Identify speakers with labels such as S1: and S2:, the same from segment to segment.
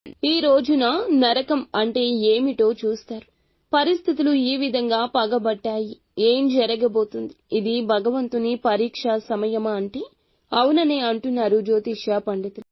S1: ఈ రోజున నరకం అంటే ఏమిటో చూస్తారు. పరిస్థితులు ఈ విధంగా పగబట్టాయి, ఏం జరగబోతుంది, ఇది భగవంతుని పరీక్షా సమయమా అంటే అవుననే అంటున్నారు జ్యోతిష్య పండితులు.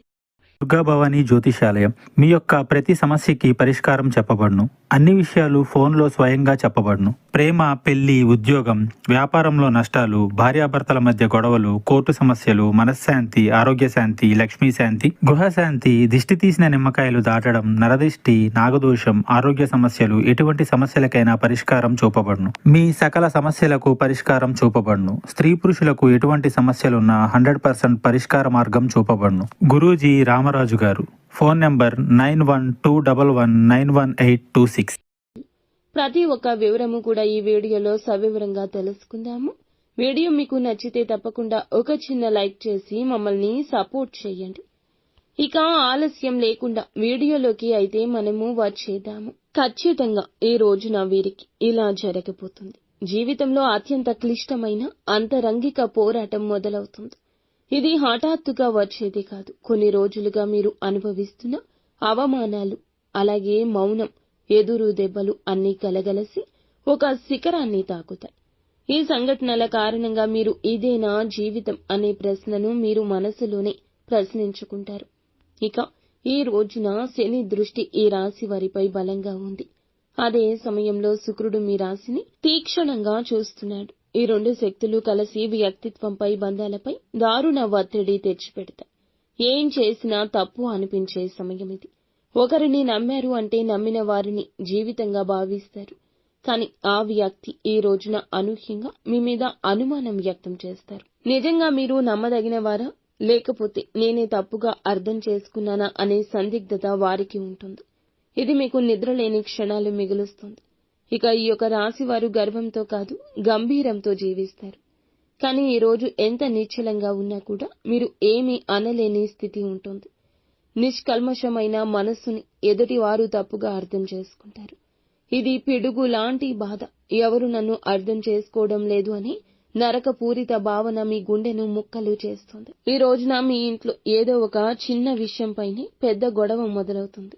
S2: దుర్గాభవాని జ్యోతిషాలయం మీ యొక్క ప్రతి సమస్యకి పరిష్కారం చెప్పబడును. అన్ని విషయాలు ఫోన్లో స్వయంగా చెప్పబడును. ప్రేమ, పెళ్లి, ఉద్యోగం, వ్యాపారంలో నష్టాలు, భార్యాభర్తల మధ్య గొడవలు, కోర్టు సమస్యలు, మనశ్శాంతి, ఆరోగ్య శాంతి, లక్ష్మీ శాంతి, గృహశాంతి, దిష్టి తీసిన నిమ్మకాయలు దాటడం, నరదిష్టి, నాగదోషం, ఆరోగ్య సమస్యలు, ఎటువంటి సమస్యలకైనా పరిష్కారం చూపబడును. మీ సకల సమస్యలకు పరిష్కారం చూపబడును. స్త్రీ పురుషులకు ఎటువంటి సమస్యలున్నా 100% పరిష్కార మార్గం చూపబడును. గురూజీ రామరాజు గారు. Phone number 9121191826.
S1: ప్రతి ఒక్క వివరము కూడా ఈ వీడియోలో సవివరంగా తెలుసుకుందాము. వీడియో మీకు నచ్చితే తప్పకుండా ఒక చిన్న లైక్ చేసి మమ్మల్ని సపోర్ట్ చేయండి. ఇక ఆలస్యం లేకుండా వీడియోలోకి అయితే మనము వచ్చేద్దాము. ఖచ్చితంగా ఈ రోజున వీరికి ఇలా జరగబోతుంది. జీవితంలో అత్యంత క్లిష్టమైన అంతరంగిక పోరాటం మొదలవుతుంది. ఇది హఠాత్తుగా వచ్చేది కాదు. కొన్ని రోజులుగా మీరు అనుభవిస్తున్న అవమానాలు, అలాగే మౌనం, ఎదురు దెబ్బలు అన్నీ కలగలసి ఒక శిఖరాన్ని తాకుతాయి. ఈ సంఘటనల కారణంగా మీరు ఇదేనా జీవితం అనే ప్రశ్నను మీరు మనసులోనే ప్రశ్నించుకుంటారు. ఇక ఈ రోజున శని దృష్టి ఈ రాశి వారిపై బలంగా ఉంది. అదే సమయంలో శుక్రుడు మీ రాశిని తీక్షణంగా చూస్తున్నాడు. ఈ రెండు శక్తులు కలిసి వ్యక్తిత్వంపై, బంధాలపై దారుణ ఒత్తిడి తెచ్చిపెడతాయి. ఏం చేసినా తప్పు అనిపించే సమయం ఇది. ఒకరిని నమ్మారు అంటే నమ్మిన వారిని జీవితంగా భావిస్తారు. కానీ ఆ వ్యక్తి ఈ రోజున అనూహ్యంగా మీ మీద అనుమానం వ్యక్తం చేస్తారు. నిజంగా మీరు నమ్మదగిన వారా, లేకపోతే నేనే తప్పుగా అర్థం చేసుకున్నానా అనే సందిగ్ధత వారికి ఉంటుంది. ఇది మీకు నిద్రలేని క్షణాలు మిగులుస్తుంది. ఇక ఈ యొక్క రాశి వారు గర్వంతో కాదు, గంభీరంతో జీవిస్తారు. కానీ ఈ రోజు ఎంత నిశ్చలంగా ఉన్నా కూడా మీరు ఏమీ అనలేని స్థితి ఉంటుంది. నిష్కల్మషమైన మనస్సుని ఎదుటివారు తప్పుగా అర్థం చేసుకుంటారు. ఇది పిడుగు లాంటి బాధ. ఎవరు నన్ను అర్థం చేసుకోవడం లేదు అని నరకపూరిత భావన మీ గుండెను ముక్కలు చేస్తుంది. ఈ రోజున మీ ఇంట్లో ఏదో ఒక చిన్న విషయంపైనే పెద్ద గొడవ మొదలవుతుంది.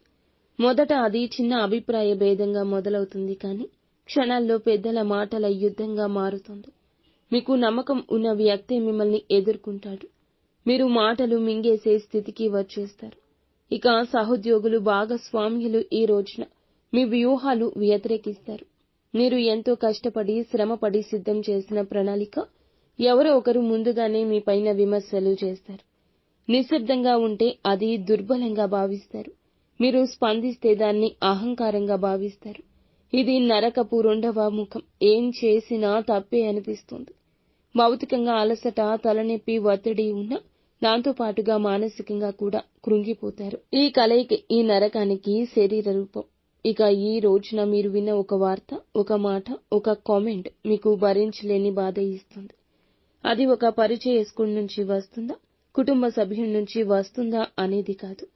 S1: మొదట అది చిన్న అభిప్రాయ భేదంగా మొదలవుతుంది, కానీ క్షణాల్లో పెద్దల మాటల యుద్ధంగా మారుతుంది. మీకు నమ్మకం ఉన్న వ్యక్తే మిమ్మల్ని ఎదుర్కొంటాడు. మీరు మాటలు మింగేసే స్థితికి వచ్చేస్తారు. ఇక సహోద్యోగులు, భాగస్వామ్యులు ఈ రోజున మీ వ్యూహాలు వ్యతిరేకిస్తారు. మీరు ఎంతో కష్టపడి, శ్రమపడి సిద్ధం చేసిన ప్రణాళిక ఎవరో ఒకరు ముందుగానే మీ పైన విమర్శలు చేస్తారు. నిశ్శబ్దంగా ఉంటే అది దుర్బలంగా భావిస్తారు. మీరు స్పందిస్తే దాన్ని అహంకారంగా భావిస్తారు. ఇది నరకపు రెండవ ముఖం. ఏం చేసినా తప్పే అనిపిస్తుంది. భౌతికంగా అలసట, తలనొప్పి, ఒత్తిడి ఉన్న దాంతో పాటుగా మానసికంగా కూడా కృంగిపోతారు. ఈ కలయిక ఈ నరకానికి శరీర రూపం. ఇక ఈ రోజున మీరు విన్న ఒక వార్త, ఒక మాట, ఒక కామెంట్ మీకు భరించలేని బాధ ఇస్తుంది. అది ఒక పరిచయస్తుడి నుంచి వస్తుందా, కుటుంబ సభ్యుల నుంచి వస్తుందా అనేది కాదు.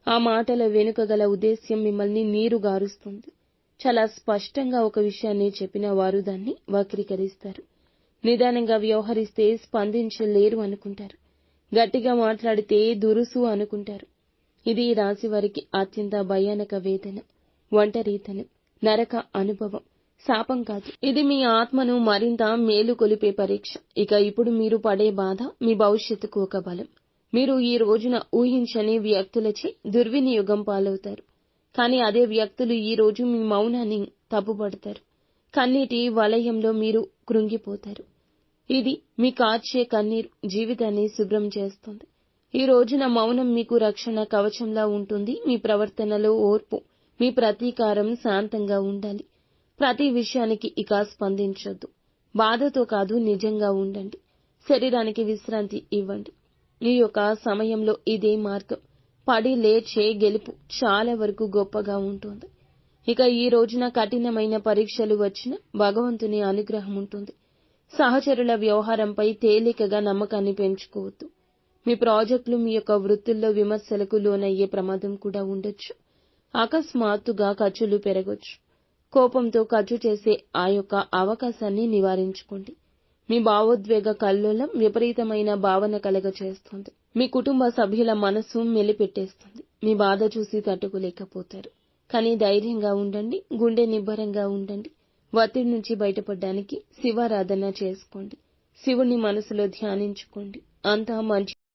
S1: ఆ మాటల వెనుక గల ఉద్దేశ్యం మిమ్మల్ని నీరుగారుస్తుంది. చాలా స్పష్టంగా ఒక విషయాన్ని చెప్పిన వారు దాన్ని వక్రీకరిస్తారు. నిదానంగా వ్యవహరిస్తే స్పందించలేరు అనుకుంటారు. గట్టిగా మాట్లాడితే దురుసు అనుకుంటారు. ఇది ఈ రాశి వారికి అత్యంత భయానక వేదన, ఒంటరితనం, నరక అనుభవం, శాపం కాదు. ఇది మీ ఆత్మను మరింత మేలుకొలిపే పరీక్ష. ఇక ఇప్పుడు మీరు పడే బాధ మీ భవిష్యత్తుకు ఒక బలం. మీరు ఈ రోజున ఊహించని వ్యక్తులచే దుర్వినియోగం పాలవుతారు. కానీ అదే వ్యక్తులు ఈ రోజు మీ మౌనాన్ని తప్పుపడతారు. కన్నీటి వలయంలో మీరు కృంగిపోతారు. ఇది మీ కార్చే కన్నీరు జీవితాన్ని శుభ్రం చేస్తుంది. ఈ రోజున మౌనం మీకు రక్షణ కవచంలా ఉంటుంది. మీ ప్రవర్తనలో ఓర్పు, మీ ప్రతీకారం శాంతంగా ఉండాలి. ప్రతి విషయానికి ఇక స్పందించొద్దు. బాధతో కాదు, నిజంగా ఉండండి. శరీరానికి విశ్రాంతి ఇవ్వండి. ఈ యొక్క సమయంలో ఇదే మార్గం. పడి లేచే గెలుపు చాలా వరకు గొప్పగా ఉంటుంది. ఇక ఈ రోజున కఠినమైన పరీక్షలు వచ్చిన భగవంతుని అనుగ్రహం ఉంటుంది. సహచరుల వ్యవహారంపై తేలికగా నమ్మకాన్ని పెంచుకోవద్దు. మీ ప్రాజెక్టులు, మీ యొక్క వృత్తుల్లో విమర్శలకు లోనయ్యే ప్రమాదం కూడా ఉండొచ్చు. అకస్మాత్తుగా ఖర్చులు పెరగొచ్చు. కోపంతో ఖర్చు చేసే ఆ యొక్క అవకాశాన్ని నివారించుకోండి. మీ భావోద్వేగ కల్లోలం విపరీతమైన భావన కలగచేస్తుంది. మీ కుటుంబ సభ్యుల మనసు మెలిపెట్టేస్తుంది. మీ బాధ చూసి తట్టుకోలేకపోతారు. కానీ ధైర్యంగా ఉండండి, గుండె నిబ్బరంగా ఉండండి. ఒత్తిడి నుంచి బయటపడడానికి శివారాధన చేసుకోండి. శివుణ్ణి మనసులో ధ్యానించుకోండి. అంతా మంచి